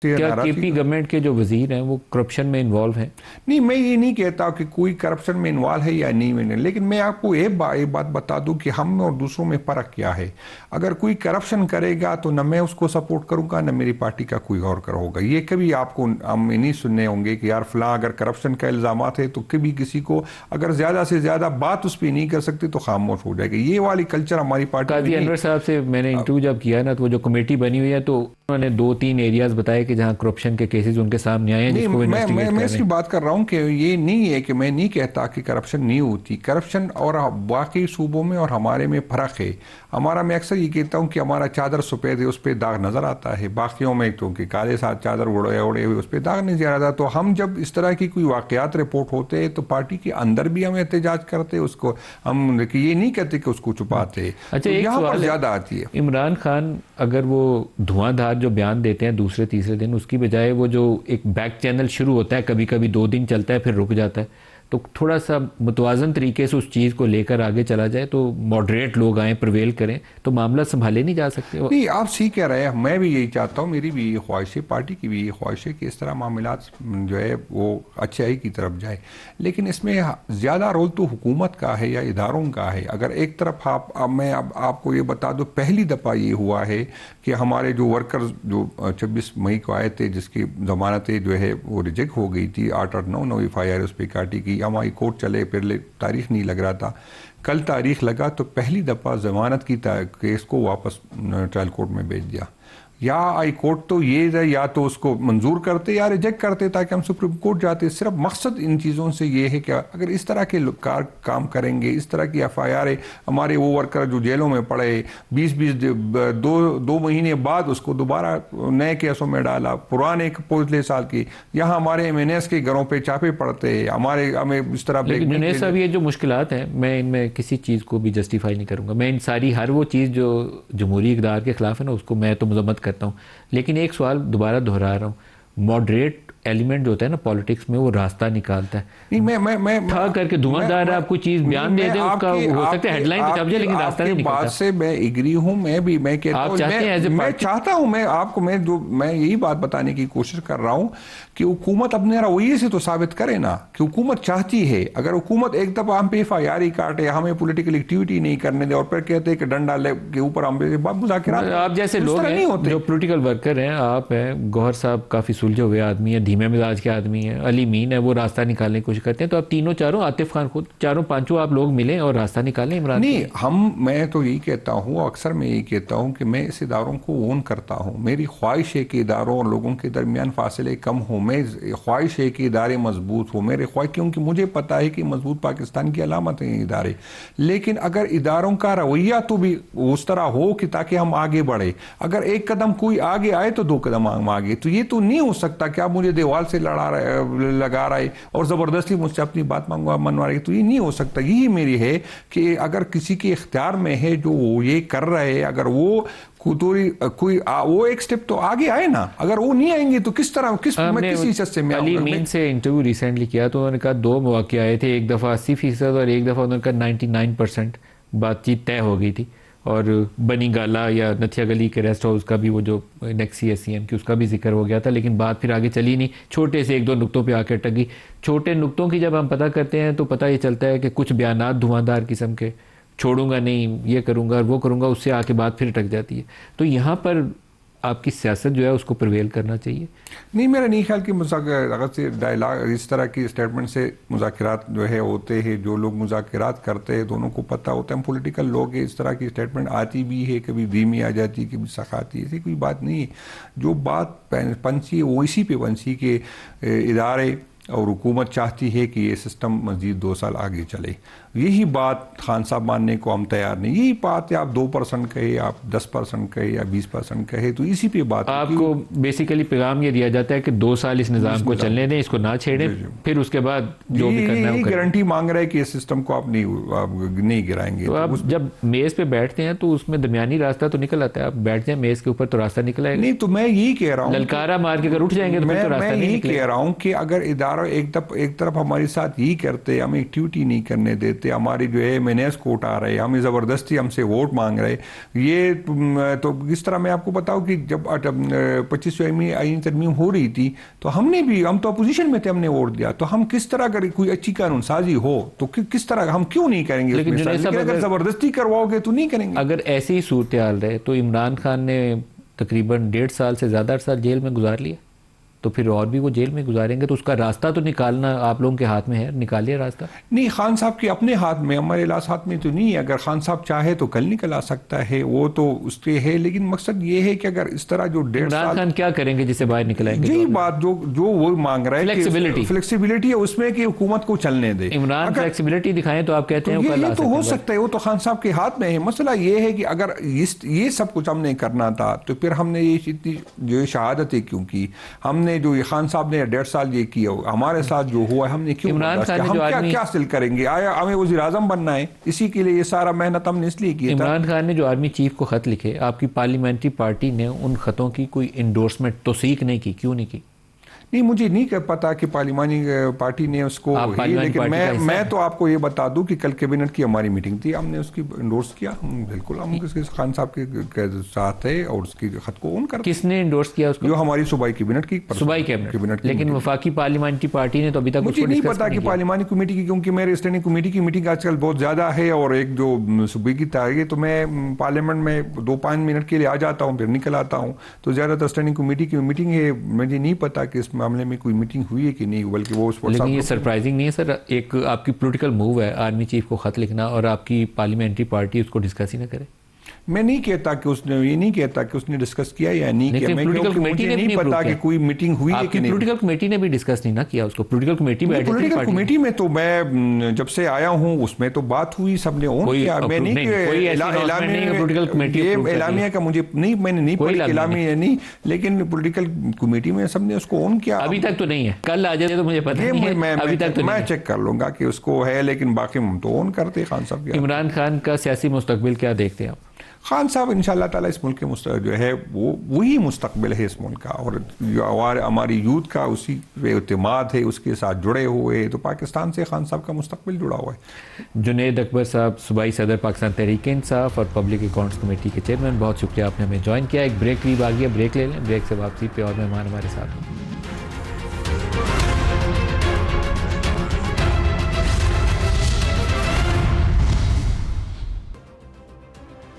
क्या नाराजगी केपी का। गवर्नमेंट के जो वजीर हैं वो करप्शन में इन्वॉल्व हैं? नहीं, मैं ये नहीं कहता कि कोई करप्शन में इन्वॉल्व है या नहीं में, लेकिन मैं आपको एक बात बता दूं कि हम में और दूसरों में फ़र्क क्या है। अगर कोई करप्शन करेगा तो न मैं उसको सपोर्ट करूंगा, न मेरी पार्टी का कोई और कर होगा। ये कभी आपको हम नहीं सुनने होंगे कि यार फलां अगर करप्शन का इल्ज़ामात है तो कभी किसी को अगर ज़्यादा से ज़्यादा बात उस पर नहीं कर सकते तो खामोश हो जाएगा। ये वाली कल्चर हमारी पार्टी में काजी नहीं। अनवर साहब से मैंने इंटरव्यू जब किया ना, तो वो जो कमेटी बनी हुई है, तो उन्होंने 2-3 एरियाज बताए कि जहाँ करप्शन के केसेस उनके सामने आए हैं, नहीं, जिसको वो मैं इन्वेस्टिगेट कर रहे इसकी हैं। बात कर रहा हूँ कि ये नहीं है कि मैं नहीं कहता कि करप्शन नहीं होती। करप्शन और बाकी सूबों में और हमारे में फ़र्क है। हमारा, मैं अक्सर ये कहता हूँ कि हमारा चादर सफ़ेद है, उस पर दाग नज़र आता है। बाकियों में तो कि काले साथ चादर उड़े उड़े हुए उस पर दाग नहीं नजर आता। तो हम जब इस तरह की कोई वाक़यात रिपोर्ट होते हैं तो पार्टी के अंदर भी हम एहतजाज करते, उसको हम कि ये नहीं कहते कि उसको छुपाते। अच्छा, तो एक यहाँ पर सवाल है। ज़्यादा आती है। इमरान खान अगर वो धुआंधार जो बयान देते हैं दूसरे तीसरे दिन, उसकी बजाय वो जो एक बैक चैनल शुरू होता है, कभी कभी 2 दिन चलता है फिर रुक जाता है, तो थोड़ा सा मुतवाजन तरीके से उस चीज़ को लेकर आगे चला जाए, तो मॉडरेट लोग आए, प्रवेल करें, तो मामला संभाले नहीं जा सकते? नहीं, आप सही कह रहे हैं। मैं भी यही चाहता हूँ, मेरी भी ये ख्वाहिश है, पार्टी की भी ये ख्वाहिश है कि इस तरह मामलात जो है वो अच्छाई की तरफ जाए। लेकिन इसमें ज़्यादा रोल तो हुकूमत का है या इदारों का है। अगर एक तरफ अब मैं अब आपको ये बता दूँ, पहली दफ़ा ये हुआ है कि हमारे जो वर्कर्स जो 26 मई को आए थे, जिसकी जमानतें जो है वो रिजेक्ट हो गई थी, 8-8-9 FIR उस पर काटी गई। हमारी कोर्ट चले, फिर तारीख नहीं लग रहा था, कल तारीख लगा तो पहली दफ़ा ज़मानत की केस को वापस ट्रायल कोर्ट में भेज दिया। या हाई कोर्ट तो ये है, या तो उसको मंजूर करते या रिजेक्ट करते ताकि हम सुप्रीम कोर्ट जाते। सिर्फ मकसद इन चीज़ों से ये है कि अगर इस तरह के काम करेंगे, इस तरह की FIR हमारे वो वर्कर जो जेलों में पड़े 20-20 दो महीने बाद उसको दोबारा नए केसों में डाला, पुराने पिछले साल की। यहाँ हमारे MNS के घरों पर छापे पड़ते हैं, हमें इस तरह लेकिन ब्लैकमेल जुनेद किया साहब, जाए। ये जो मुश्किलात हैं, मैं इनमें किसी चीज़ को भी जस्टिफाई नहीं करूँगा। मैं इन सारी हर वो चीज़ जो जमहूरी इक़्तिदार के ख़िलाफ़ है ना, उसको मैं तो मज़म्मत करता हूँ। लेकिन एक सवाल दोबारा दोहरा रहा हूँ, मॉडरेट एलिमेंट जो होता है ना पॉलिटिक्स में, वो रास्ता निकालता है। नहीं, था करके धुआंधार आप कोई चीज़ नहीं, बयान दे मैं दें, उसका आपकी हो सकता है आपकी हेडलाइन पे छप जाए, आपकी लेकिन रास्ता आपकी नहीं बात निकलता। से मैं एग्री हूं। मैं कहता आप हूं, चाहते हैं एज ए मैं पार्टी? चाहता हूं, मैं आपको मैं यही बात बताने की कोशिश कर रहा हूं कि हुकूमत अपने रवैये से तो साबित करे ना कि हुकूमत चाहती है। अगर हुकूमत एक दफा हम पे FIR ही काटे, हमें पॉलिटिकल एक्टिविटी नहीं करने दे और फिर कहते हैं कि डंडा के ऊपर हम मुज़ाकिरात आप जैसे तो इस लोग तरह नहीं हैं होते। जो पॉलिटिकल वर्कर हैं, आप हैं, गौहर साहब काफ़ी सुलझे हुए आदमी हैं, धीमे मिजाज के आदमी हैं, अली मीन है, वो रास्ता निकालने की कोशिश करते हैं, तो आप तीनों चारों, आतिफ खान खुद, चारों पांचों आप लोग मिलें और रास्ता निकालें इमरान के नहीं, लिए। मैं तो यही कहता हूँ, अक्सर मैं यही कहता हूँ कि मैं इस इदारों को ओन करता हूँ। मेरी ख्वाहिश है कि इदारों और लोगों के दरमियान फासले कम हो। मैं ख्वाहिश है कि इदारे मजबूत हो। मेरे ख्वाहिश, क्योंकि मुझे पता है कि मजबूत पाकिस्तान की अलामत हैं इदारे। लेकिन अगर इदारों का रवैया तो भी उस तरह हो कि ताकि हम आगे बढ़े। अगर एक कदम कोई आगे आए तो 2 कदम हम आगे। तो ये तो नहीं हो सकता कि आप मुझे दीवार से लगा रहे और ज़बरदस्ती मुझसे अपनी बात मनवा रहे। तो ये नहीं हो सकता। यही मेरी है कि अगर किसी के इख्तियार में है जो ये कर रहे हैं, अगर वो वो एक स्टेप तो आगे आए ना। अगर वो नहीं आएंगे तो किस तरह हमने किस हिस्से से मैं अली आऊंगा। मीन से इंटरव्यू रिसेंटली किया, तो उन्होंने कहा 2 मौके आए थे, एक दफ़ा 80% और एक दफ़ा उन्होंने कहा 99% बातचीत तय हो गई थी। और बनी गाला या नथिया गली के रेस्ट हाउस का भी, वो जो नेक्सी SCM की, उसका भी जिक्र हो गया था, लेकिन बात फिर आगे चली नहीं, छोटे से 1-2 नुक्तों पे आकर अटक गई। छोटे नुक्तों की जब हम पता करते हैं तो पता ये चलता है कि कुछ बयानात धुआंधार किस्म के, छोड़ूंगा नहीं, ये करूंगा वो करूंगा, उससे आके बात फिर अटक जाती है। तो यहाँ पर आपकी सियासत जो है उसको प्रवेल करना चाहिए। नहीं, मेरा नहीं ख्याल कि अगर से डायलॉग इस तरह की स्टेटमेंट से मुज़ाकिरात जो है होते हैं। जो लोग मुज़ाकिरात करते हैं दोनों को पता होता है हम पॉलिटिकल लोग हैं। इस तरह की स्टेटमेंट आती भी है, कभी धीमी आ जाती है, कभी सखाती है, ऐसी कोई बात नहीं है। जो बात पंछी है वो इसी पे पंछी के इदारे और हुकूमत चाहती है कि ये सिस्टम मज़ीद 2 साल आगे चले। यही बात खान साहब मानने को हम तैयार नहीं। यही बात है, आप 2% कहे, आप 10% कहे या 20% कहे, तो इसी पे बात आपको बेसिकली पैगाम ये दिया जाता है कि 2 साल इस निज़ाम को चलने दें, इसको ना छेड़ें, फिर उसके बाद जो भी करना है वो करें। गारंटी मांग रहा है कि इस सिस्टम को आप नहीं गिराएंगे। तो आप जब मेज़ पे बैठते हैं तो उसमें दरमियानी रास्ता तो निकल आता है। आप बैठ जाए मेज़ के ऊपर तो रास्ता निकल आएगा। नहीं, तो मैं यही कह रहा हूँ, ललकारा मार के अगर उठ जाएंगे तो फिर तो रास्ता नहीं निकलेगा। मैं यही कह रहा हूँ कि अगर इदारा एक तरफ हमारे साथ यही करते, हमें एक्टिविटी नहीं करने देते, हमारी जो है मेनेस कोर्ट आ रहे, हमें ज़बरदस्ती हमसे वोट मांग रहे। ये तो इस तरह मैं आपको बताऊं कि जब 25वीं आईन तरमीम हो रही थी तो हम तो अपोजिशन में थे, हमने वोट दिया। तो हम किस तरह अगर कोई अच्छी कानून साजी हो तो किस तरह हम क्यों नहीं करेंगे? लेकिन अगर ज़बरदस्ती करवाओगे तो नहीं करेंगे। अगर ऐसी ही सूरत हाल रहे तो इमरान खान ने तकरीबन 1.5 साल से ज़्यादा अरसा जेल में गुजार लिया, तो फिर और भी वो जेल में गुजारेंगे, तो उसका रास्ता तो निकालना आप लोगों के हाथ में है, निकालिए रास्ता। नहीं, खान साहब के अपने हाथ में, हमारे लाश हाथ में तो नहीं है। अगर खान साहब चाहे तो कल निकल आ सकता है, वो तो उसके है। लेकिन मकसद ये है कि अगर इस तरह जो 1.5 साल इमरान खान क्या करेंगे जिससे बाहर निकलाएंगे? यही बात जो वो मांग रहा है, फ्लेक्सिबिलिटी है उसमें कि हुकूमत को चलने दे। इमरान फ्लेक्सिबिलिटी दिखाएं तो आप कहते हैं ये तो हो सकता है, वो तो खान साहब के हाथ में है। मसला ये है कि अगर ये सब कुछ हमने करना था तो फिर हमने ये इतनी जो शहादतें क्यों की? हमने जो खान साहब ने 1.5 साल ये किया, हमारे साथ जो हुआ हमने क्यों? इमरान खान हम क्या हासिल करेंगे? आया हमें वज़ीर आज़म बनना है, इसी के लिए ये सारा मेहनत हमने इसलिए की। इमरान खान ने जो आर्मी चीफ को खत लिखे, आपकी पार्लियामेंट्री पार्टी ने उन खतों की कोई इंडोर्समेंट तौसीक नहीं की, क्यों नहीं की? नहीं, मुझे नहीं पता कि पार्लिमानी पार्टी ने उसको, लेकिन मैं तो आपको ये बता दूं कि कल कैबिनेट की हमारी मीटिंग थी, हमने उसकी इंडोर्स किया। बिल्कुल हम खान साहब के साथ है और उसकी खत को ऑन कर। किसने इंडोर्स किया उसको? जो हमारी सूबाई कैबिनेट की, सूबाई कैबिनेट। लेकिन वफाकी पार्लियामेंट्री पार्टी ने तो अभी तक मुझे नहीं पता कि पार्लिमानी कमेटी की, क्योंकि मेरे स्टैंडिंग कमेटी की मीटिंग आजकल बहुत ज़्यादा है और एक जो सूबे की तारीख है, तो मैं पार्लियामेंट में 2-5 मिनट के लिए आ जाता हूँ, फिर निकल आता हूँ। तो ज़्यादातर स्टैंडिंग कमेटी की मीटिंग है, मुझे नहीं पता कि इस मामले में कोई मीटिंग हुई है कि नहीं, बल्कि वो उस। लेकिन ये सरप्राइजिंग नहीं है सर, एक आपकी पॉलिटिकल मूव है आर्मी चीफ को खत लिखना और आपकी पार्लियामेंट्री पार्टी उसको डिस्कस ही ना करे? मैं नहीं कहता कि उसने, ये नहीं कहता कि उसने डिस्कस किया या नहीं किया। मैं मुझे नहीं पता कि कोई मीटिंग हुई है कि नहीं। पॉलिटिकल कमेटी ने भी डिस्कस नहीं ना किया उसको। पॉलिटिकल कमेटी में, पॉलिटिकल कमेटी में तो मैं जब से आया हूँ उसमें तो बात हुई, सबने ऑन किया। मैं नहीं, एलामिया का मुझे नहीं, मैंने नहीं पढ़ी एलामिया नहीं, लेकिन पॉलिटिकल कमेटी में सबने उसको ऑन किया। अभी तक तो नहीं है, कल आ जाए तो मुझे पता नहीं है, अभी तक तो मैं चेक कर लूंगा कि उसको है, लेकिन बाकी हम तो ऑन करते खान साहब। इमरान खान का सियासी मुस्तकबिल क्या देखते हैं आप? खान साहब इंशाल्लाह ताला इस मुल्क के जो है वो वही मुस्तकबिल है इस मुल्क का, और हमारी यूथ का उसी पे एतमाद है, उसके साथ जुड़े हुए। तो पाकिस्तान से खान साहब का मुस्तकबिल जुड़ा हुआ है। जुनैद अकबर साहब, सूबाई सदर पाकिस्तान तहरीक इंसाफ और पब्लिक अकाउंट्स कमेटी के चेयरमैन, बहुत शुक्रिया आपने हमें ज्वाइन किया। एक ब्रेक करीब आ गया, ब्रेक ले लें, ब्रेक से वापसी पे और मेहमान हमारे साथ हैं।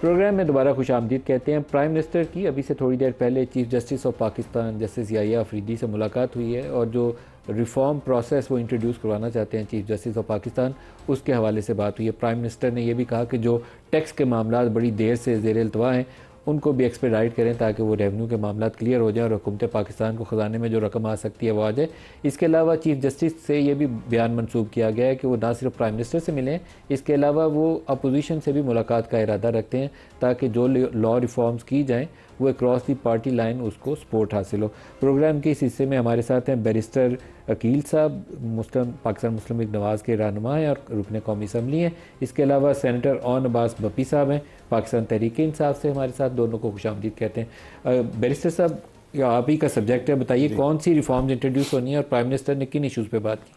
प्रोग्राम में दोबारा खुश आमदीद कहते हैं। प्राइम मिनिस्टर की अभी से थोड़ी देर पहले chief justice of Pakistan justice Yahya Afridi से मुलाकात हुई है और जो रिफॉर्म प्रोसेस वो इंट्रोड्यूस करवाना चाहते हैं चीफ जस्टिस ऑफ पाकिस्तान, उसके हवाले से बात हुई है। प्राइम मिनिस्टर ने यह भी कहा कि जो टैक्स के मामला बड़ी देर से ज़ेर इल्तवा हैं उनको भी एक्सपेडाइट करें ताकि वो रेवेन्यू के मामला क्लियर हो जाए और हुकूमत पाकिस्तान को ख़जाने में जो रकम आ सकती है वो आ जाए। इसके अलावा चीफ जस्टिस से ये भी बयान मंसूब किया गया है कि वो ना सिर्फ प्राइम मिनिस्टर से मिलें, इसके अलावा वो अपोजिशन से भी मुलाकात का इरादा रखते हैं ताकि जो लॉ रिफॉर्म्स की जाएँ वो अक्रॉस दी पार्टी लाइन उसको सपोर्ट हासिल हो। प्रोग्राम के इस हिस्से में हमारे साथ हैं बैरिस्टर अकील साहब, पाकिस्तान मुस्लिम लीग नवाज़ के रहनुमा हैं और रुकन कौमी असम्बली हैं। इसके अलावा सेनेटर ऑन अब्बास बप्पी साहब हैं, पाकिस्तान तहरीक इंसाफ से हमारे साथ, दोनों को खुशामदीद कहते हैं। बैरिस्टर साहब, आप ही का सब्जेक्ट है, बताइए कौन सी रिफॉर्म्स इंट्रोड्यूस होनी है और प्राइम मिनिस्टर ने किन इशूज़ पर बात की?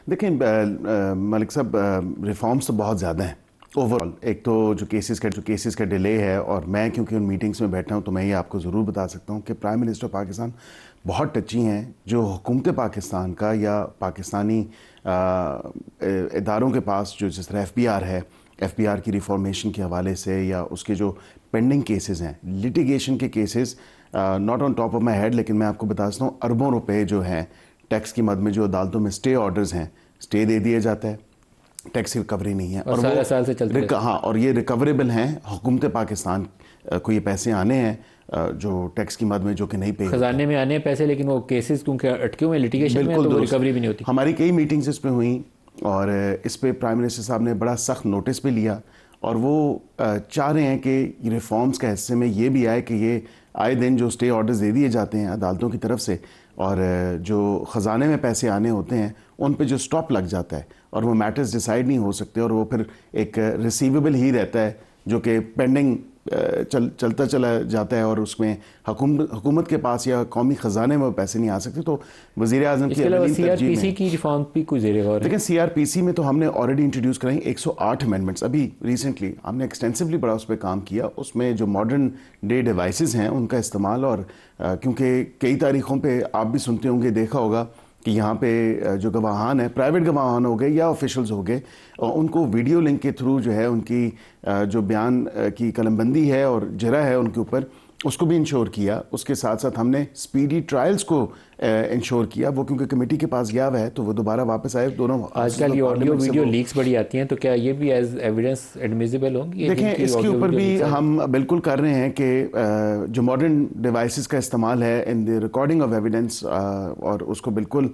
देखिए मलिक साहब, रिफॉर्म्स तो बहुत ज़्यादा हैं ओवरऑल। एक तो जो केसेस का डिले है, और मैं क्योंकि उन मीटिंग्स में बैठा हूँ तो मैं ये आपको ज़रूर बता सकता हूँ कि प्राइम मिनिस्टर पाकिस्तान बहुत टची हैं जो हुकूमत पाकिस्तान का या पाकिस्तानी इदारों के पास जो जिस तरह FBR है, FBR की रिफॉर्मेशन के हवाले से या उसके जो पेंडिंग केसेस हैं, लिटिगेशन के cases, not on top of my head, लेकिन मैं आपको बता सकता हूँ अरबों रुपए जो हैं टैक्स की मद में जो अदालतों में स्टे ऑर्डर्स हैं, स्टे दे दिया जाता है, टैक्स की रिकवरी नहीं है और वो साल से चलते हाँ, और ये रिकवरेबल हैं। हुकूमत पाकिस्तान को ये पैसे आने हैं जो टैक्स की मद में जो कि नहीं पे खजाने में आने हैं पैसे, लेकिन वो केसेस क्योंकि अटके हुए लिटिगेशन में तो वो रिकवरी भी नहीं होती। हमारी कई मीटिंग्स इस पे हुई और इस पे प्राइम मिनिस्टर साहब ने बड़ा सख्त नोटिस भी लिया और वो चाह रहे हैं कि रिफॉर्म्स के हिस्से में ये भी आए कि ये आए दिन जो स्टे ऑर्डर्स दे दिए जाते हैं अदालतों की तरफ से और जो ख़जाने में पैसे आने होते हैं उन पे जो स्टॉप लग जाता है और वो मैटर्स डिसाइड नहीं हो सकते और वो फिर एक रिसीवेबल ही रहता है जो कि पेंडिंग चलता चला जाता है और उसमें हुकूमत के पास या कौमी ख़जाने में वो पैसे नहीं आ सकते, तो वज़ीर आज़म की CRPC की रिफॉर्म भी कुछ ज़ेर गौर है। लेकिन CRPC में तो हमने ऑलरेडी इंट्रोड्यूस कराई 108 अमेंडमेंट्स, अभी रिसेंटली हमने एक्सटेंसिवली बड़ा उस पर काम किया। उसमें जो मॉडर्न डे डिवाइसेस हैं उनका इस्तेमाल, और क्योंकि कई तारीखों पे आप भी सुनते होंगे, देखा होगा कि यहाँ पे जो गवाहान है, प्राइवेट गवाहान हो गए या ऑफिशियल्स हो गए, उनको वीडियो लिंक के थ्रू जो है उनकी जो बयान की कलमबंदी है और जरा है उनके ऊपर, उसको भी इंश्योर किया। उसके साथ साथ हमने स्पीडी ट्रायल्स को इंश्योर किया। वो क्योंकि कमेटी के पास गया हुआ है तो वो दोबारा वापस आए। दोनों आजकल ये ऑडियो वीडियो लीक्स बड़ी आती हैं, तो क्या ये भी एज एविडेंस एडमिसिबल होंगी? देखें, इसके ऊपर भी हम बिल्कुल कर रहे हैं कि जो मॉडर्न डिवाइसेस का इस्तेमाल है in the recording of evidence, और उसको बिल्कुल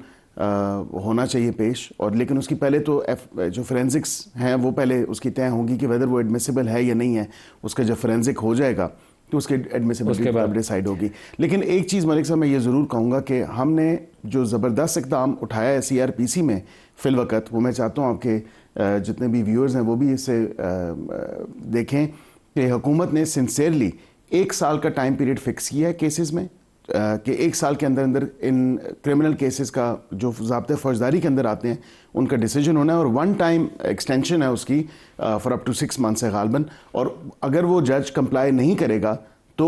होना चाहिए पेश। और लेकिन उसकी पहले तो जो फोरेंसिक्स हैं वो पहले उसकी तय होगी कि वेदर वो एडमिसिबल है या नहीं है। उसका जब फोरेंसिक हो जाएगा तो उसके एडमिसिबिलिटी के बाद डिसाइड होगी। लेकिन एक चीज़ मलिक साहब मैं ये ज़रूर कहूँगा कि हमने जो ज़बरदस्त इक़दाम उठाया है CRPC में फ़िल वक़्त, वो मैं चाहता हूँ आपके जितने भी व्यूअर्स हैं वो भी इससे देखें कि हुकूमत ने सिंसियरली 1 साल का टाइम पीरियड फ़िक्स किया है केसेस में, कि 1 साल के अंदर अंदर इन क्रिमिनल केसेस का जो ज़ाब्ते फ़ौजदारी के अंदर आते हैं उनका डिसीजन होना है, और 1 टाइम एक्सटेंशन है उसकी फॉर अप टू 6 मंथ्स है गालबन। और अगर वो जज कंप्लाई नहीं करेगा तो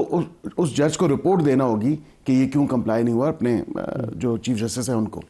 उस जज को रिपोर्ट देना होगी कि ये क्यों कंप्लाई नहीं हुआ, अपने जो चीफ जस्टिस है उनको।